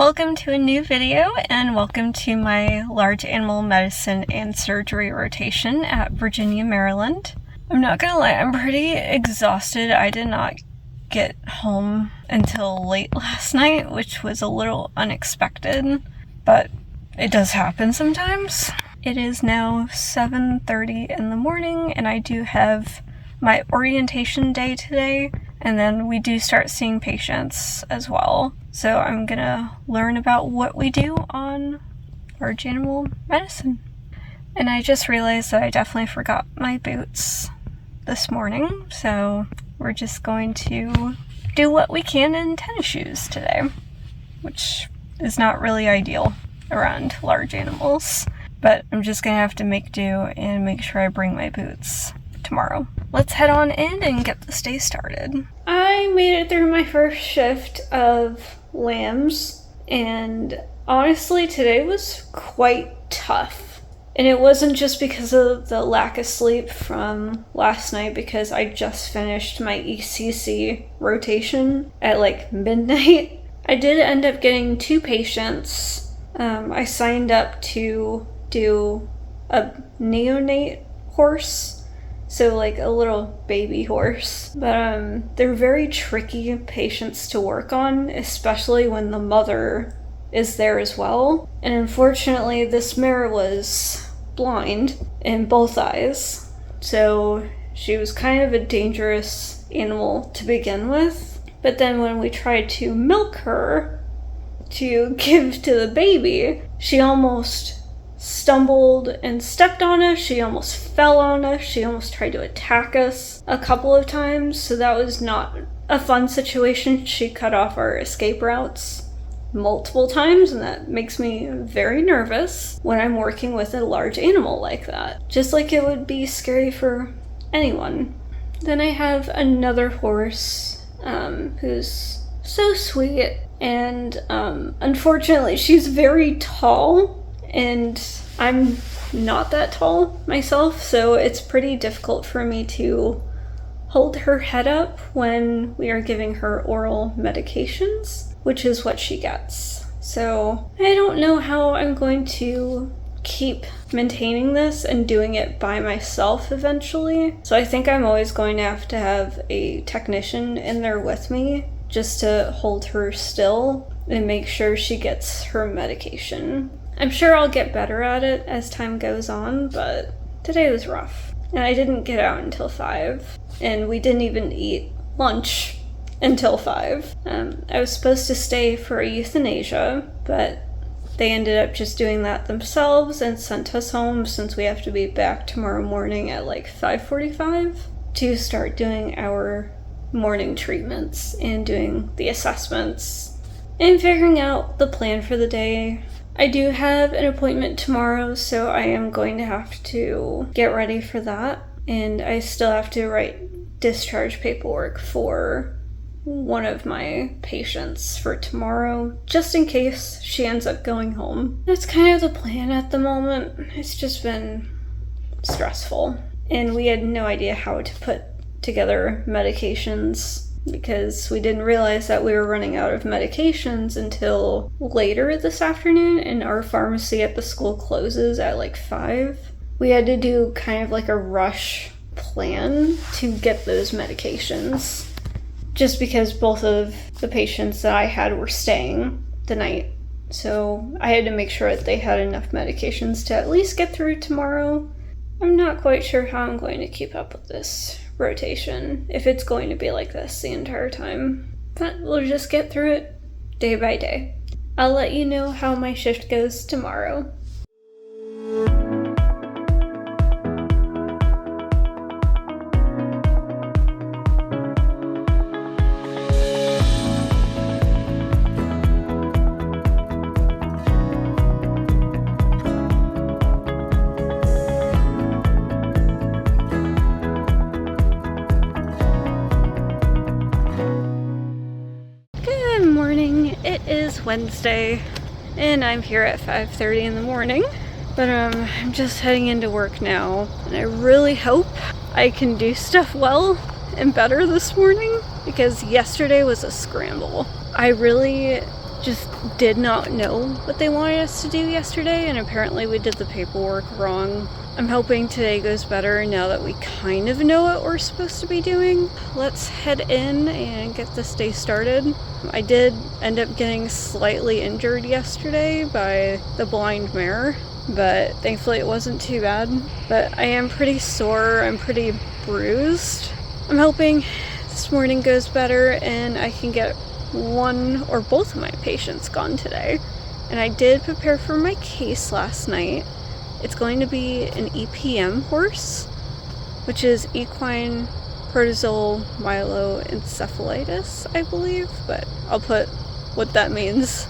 Welcome to a new video and welcome to my large animal medicine and surgery rotation at Virginia, Maryland. I'm not gonna lie, I'm pretty exhausted. I did not get home until late last night, which was a little unexpected, but it does happen sometimes. It is now 7:30 in the morning and I do have my orientation day today, and then we do start seeing patients as well. So I'm gonna learn about what we do on large animal medicine. And I just realized that I definitely forgot my boots this morning, so we're just going to do what we can in tennis shoes today, which is not really ideal around large animals, but I'm just gonna have to make do and make sure I bring my boots tomorrow. Let's head on in and get this day started. I made it through my first shift of lambs, and honestly today was quite tough. And it wasn't just because of the lack of sleep from last night, because I just finished my ECC rotation at like midnight. I did end up getting 2 patients. I signed up to do a neonate horse, so like a little baby horse, but they're very tricky patients to work on, especially when the mother is there as well. And unfortunately this mare was blind in both eyes, so she was kind of a dangerous animal to begin with. But then when we tried to milk her to give to the baby, she almost stumbled and stepped on us, she almost fell on us, she almost tried to attack us a couple of times, so that was not a fun situation. She cut off our escape routes multiple times, and that makes me very nervous when I'm working with a large animal like that, just like it would be scary for anyone. Then I have another horse who's so sweet, and unfortunately she's very tall, and I'm not that tall myself, so it's pretty difficult for me to hold her head up when we are giving her oral medications, which is what she gets. So I don't know how I'm going to keep maintaining this and doing it by myself eventually. So I think I'm always going to have a technician in there with me just to hold her still and make sure she gets her medication. I'm sure I'll get better at it as time goes on, but today was rough. And I didn't get out until 5, and we didn't even eat lunch until 5. I was supposed to stay for a euthanasia, but they ended up just doing that themselves and sent us home, since we have to be back tomorrow morning at like 5:45 to start doing our morning treatments and doing the assessments and figuring out the plan for the day. I do have an appointment tomorrow, so I am going to have to get ready for that, and I still have to write discharge paperwork for one of my patients for tomorrow, just in case she ends up going home. That's kind of the plan at the moment. It's just been stressful, and we had no idea how to put together medications, because we didn't realize that we were running out of medications until later this afternoon, and our pharmacy at the school closes at like 5. We had to do kind of like a rush plan to get those medications, just because both of the patients that I had were staying the night. So I had to make sure that they had enough medications to at least get through tomorrow. I'm not quite sure how I'm going to keep up with this rotation, if it's going to be like this the entire time, but we'll just get through it day by day. I'll let you know how my shift goes tomorrow. It is Wednesday and I'm here at 5:30 in the morning, but I'm just heading into work now, and I really hope I can do stuff well and better this morning, because yesterday was a scramble. I really just did not know what they wanted us to do yesterday, and apparently we did the paperwork wrong. I'm hoping today goes better now that we kind of know what we're supposed to be doing. Let's head in and get this day started. I did end up getting slightly injured yesterday by the blind mare, but thankfully it wasn't too bad. But I am pretty sore, I'm pretty bruised. I'm hoping this morning goes better and I can get one or both of my patients gone today. And I did prepare for my case last night. It's going to be an EPM horse, which is equine protozoal myeloencephalitis, I believe, but I'll put what that means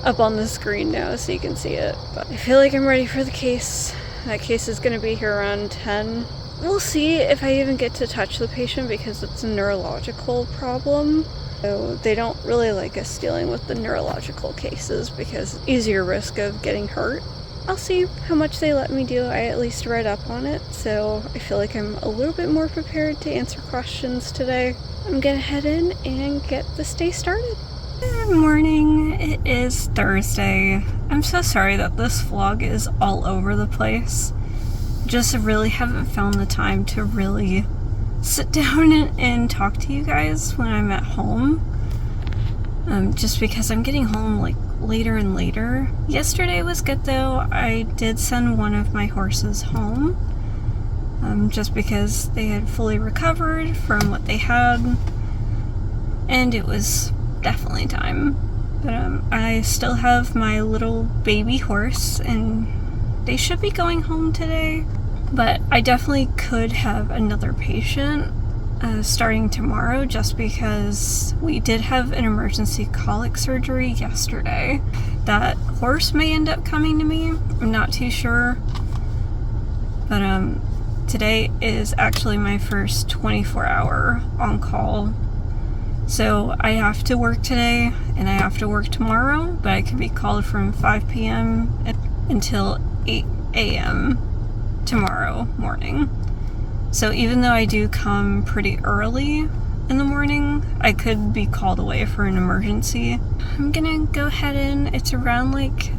up on the screen now so you can see it. But I feel like I'm ready for the case. That case is going to be here around 10. We'll see if I even get to touch the patient because it's a neurological problem. So they don't really like us dealing with the neurological cases because easier risk of getting hurt. I'll see how much they let me do. I at least read up on it, so I feel like I'm a little bit more prepared to answer questions today. I'm gonna head in and get this day started. Good morning. It is Thursday. I'm so sorry that this vlog is all over the place. Just really haven't found the time to really sit down and talk to you guys when I'm at home. Just because I'm getting home like later and later. Yesterday was good though. I did send one of my horses home just because they had fully recovered from what they had, and it was definitely time. But I still have my little baby horse and they should be going home today. But I definitely could have another patient starting tomorrow just because we did have an emergency colic surgery yesterday. That horse may end up coming to me. I'm not too sure. But today is actually my first 24-hour on-call. So I have to work today and I have to work tomorrow, but I can be called from 5 p.m. until 8 a.m. tomorrow morning. So even though I do come pretty early in the morning, I could be called away for an emergency. I'm gonna go head in. It's around like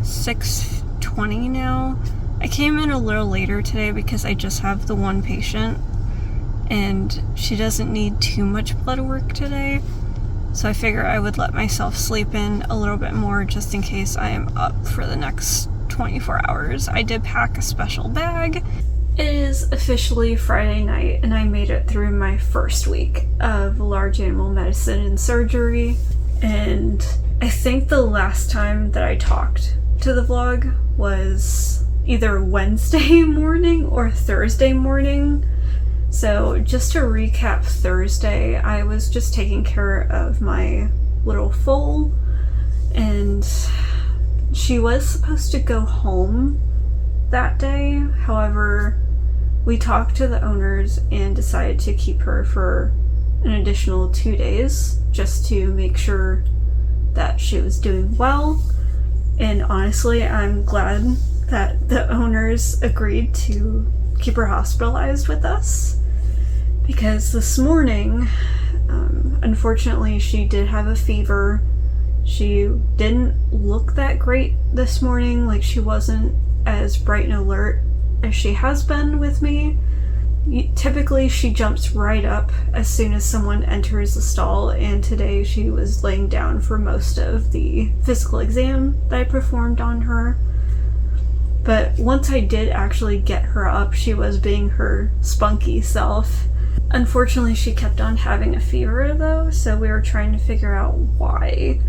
6:20 now. I came in a little later today because I just have the one patient and she doesn't need too much blood work today. So I figure I would let myself sleep in a little bit more just in case I am up for the next 24 hours. I did pack a special bag. It is officially Friday night and I made it through my first week of large animal medicine and surgery. And I think the last time that I talked to the vlog was either Wednesday morning or Thursday morning. So just to recap Thursday, I was just taking care of my little foal and she was supposed to go home that day. However, we talked to the owners and decided to keep her for an additional 2 days just to make sure that she was doing well. And honestly, I'm glad that the owners agreed to keep her hospitalized with us because this morning, unfortunately, she did have a fever. She didn't look that great this morning, like she wasn't as bright and alert as she has been with me. Typically she jumps right up as soon as someone enters the stall, and today she was laying down for most of the physical exam that I performed on her. But once I did actually get her up, she was being her spunky self. Unfortunately, she kept on having a fever though, so we were trying to figure out why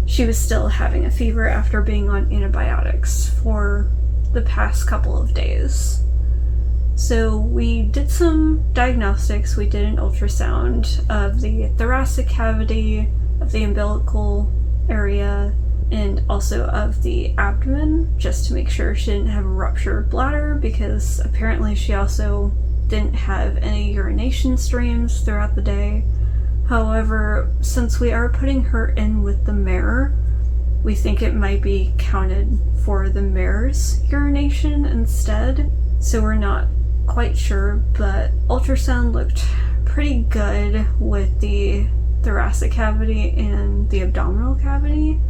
she was still having a fever after being on antibiotics for the past couple of days. So we did some diagnostics. We did an ultrasound of the thoracic cavity, of the umbilical area, and also of the abdomen, just to make sure she didn't have a ruptured bladder, because apparently she also didn't have any urination streams throughout the day. However, since we are putting her in with the mare, we think it might be counted for the mare's urination instead. So we're not quite sure, but ultrasound looked pretty good with the thoracic cavity and the abdominal cavity.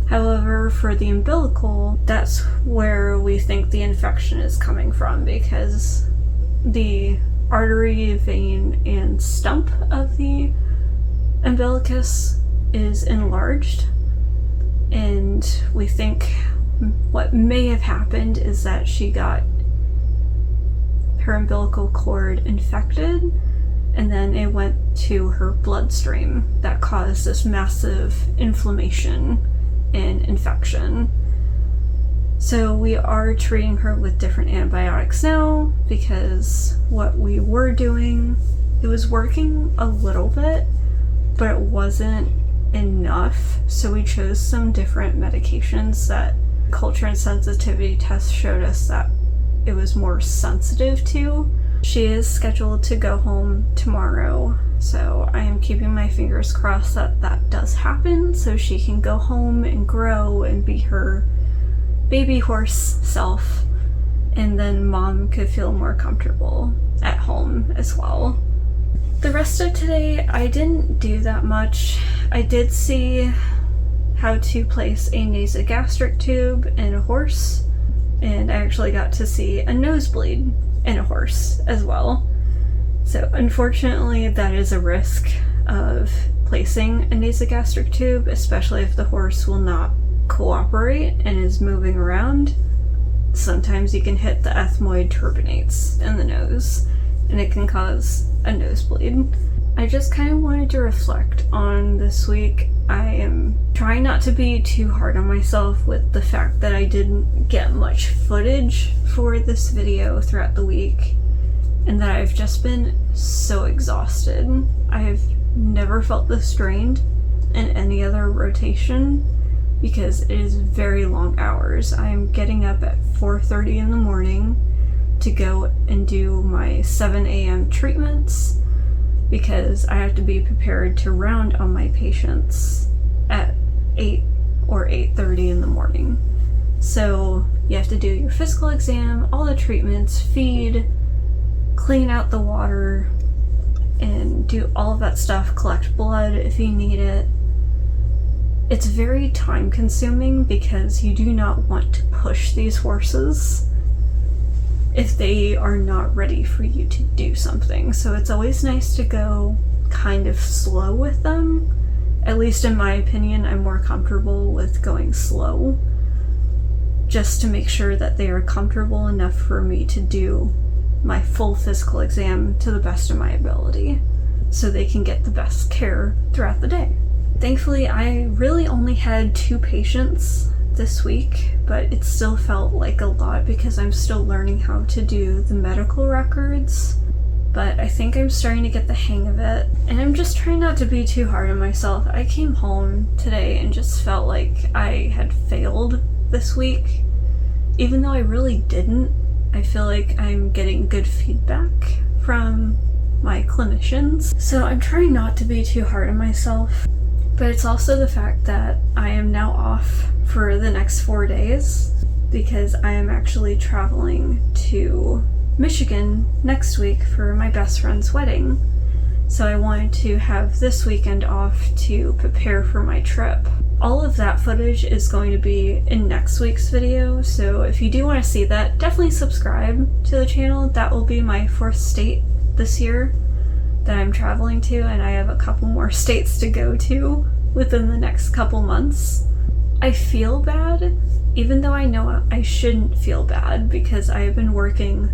However, for the umbilical, that's where we think the infection is coming from, because the artery, vein, and stump of the umbilicus is enlarged, and we think what may have happened is that she got her umbilical cord infected, and then it went to her bloodstream that caused this massive inflammation and infection. So we are treating her with different antibiotics now, because what we were doing, it was working a little bit, but it wasn't enough. So we chose some different medications that culture and sensitivity tests showed us that it was more sensitive to. She is scheduled to go home tomorrow, so I am keeping my fingers crossed that that does happen, so she can go home and grow and be her baby horse self, and then mom could feel more comfortable at home as well. The rest of today, I didn't do that much. I did see how to place a nasogastric tube in a horse, and I actually got to see a nosebleed in a horse as well. So unfortunately, that is a risk of placing a nasogastric tube, especially if the horse will not cooperate and is moving around. Sometimes you can hit the ethmoid turbinates in the nose, and it can cause a nosebleed. I just kind of wanted to reflect on this week. I am trying not to be too hard on myself with the fact that I didn't get much footage for this video throughout the week, and that I've just been so exhausted. I've never felt this drained in any other rotation, because it is very long hours. I am getting up at 4:30 in the morning to go and do my 7 a.m. treatments, because I have to be prepared to round on my patients at 8 or 8:30 in the morning. So you have to do your physical exam, all the treatments, feed, clean out the water, and do all of that stuff, collect blood if you need it. It's very time consuming, because you do not want to push these horses if they are not ready for you to do something. So it's always nice to go kind of slow with them. At least in my opinion, I'm more comfortable with going slow, just to make sure that they are comfortable enough for me to do my full physical exam to the best of my ability, so they can get the best care throughout the day. Thankfully, I really only had 2 patients this week, but it still felt like a lot because I'm still learning how to do the medical records. But I think I'm starting to get the hang of it, and I'm just trying not to be too hard on myself. I came home today and just felt like I had failed this week, even though I really didn't. I feel like I'm getting good feedback from my clinicians, so I'm trying not to be too hard on myself. But it's also the fact that I am now off for the next 4 days, because I am actually traveling to Michigan next week for my best friend's wedding. So I wanted to have this weekend off to prepare for my trip. All of that footage is going to be in next week's video, so if you do want to see that, definitely subscribe to the channel. That will be my 4th state this year that I'm traveling to, and I have a couple more states to go to within the next couple months. I feel bad, even though I know I shouldn't feel bad, because I have been working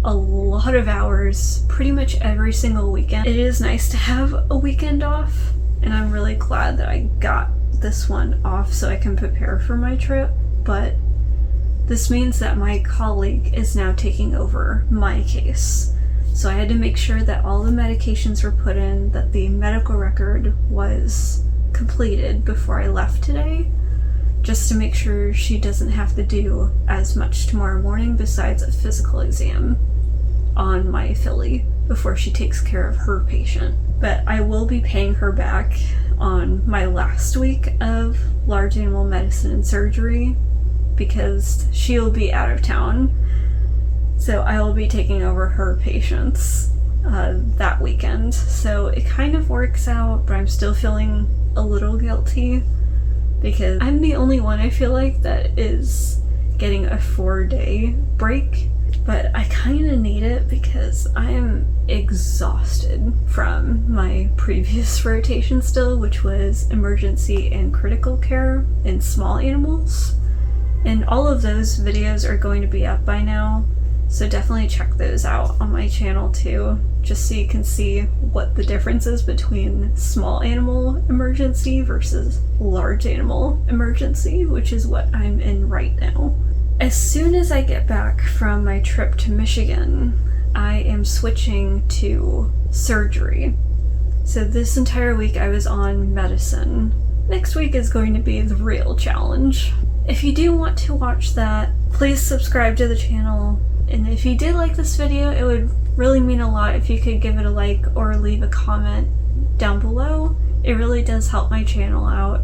a lot of hours pretty much every single weekend. It is nice to have a weekend off, and I'm really glad that I got this one off so I can prepare for my trip, but this means that my colleague is now taking over my case. So I had to make sure that all the medications were put in, that the medical record was completed before I left today, just to make sure she doesn't have to do as much tomorrow morning besides a physical exam on my filly before she takes care of her patient. But I will be paying her back on my last week of large animal medicine and surgery, because she'll be out of town. So I will be taking over her patients that weekend. So it kind of works out, but I'm still feeling a little guilty because I'm the only one, I feel like, that is getting a 4-day break. But I kind of need it because I am exhausted from my previous rotation still, which was emergency and critical care in small animals. And all of those videos are going to be up by now, so definitely check those out on my channel too, just so you can see what the difference is between small animal emergency versus large animal emergency, which is what I'm in right now. As soon as I get back from my trip to Michigan, I am switching to surgery. So this entire week I was on medicine. Next week is going to be the real challenge. If you do want to watch that, please subscribe to the channel. And if you did like this video, it would really mean a lot if you could give it a like or leave a comment down below. It really does help my channel out.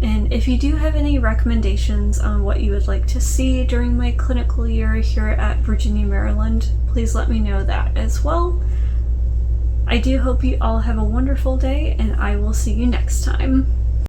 And if you do have any recommendations on what you would like to see during my clinical year here at Virginia, Maryland, please let me know that as well. I do hope you all have a wonderful day, and I will see you next time.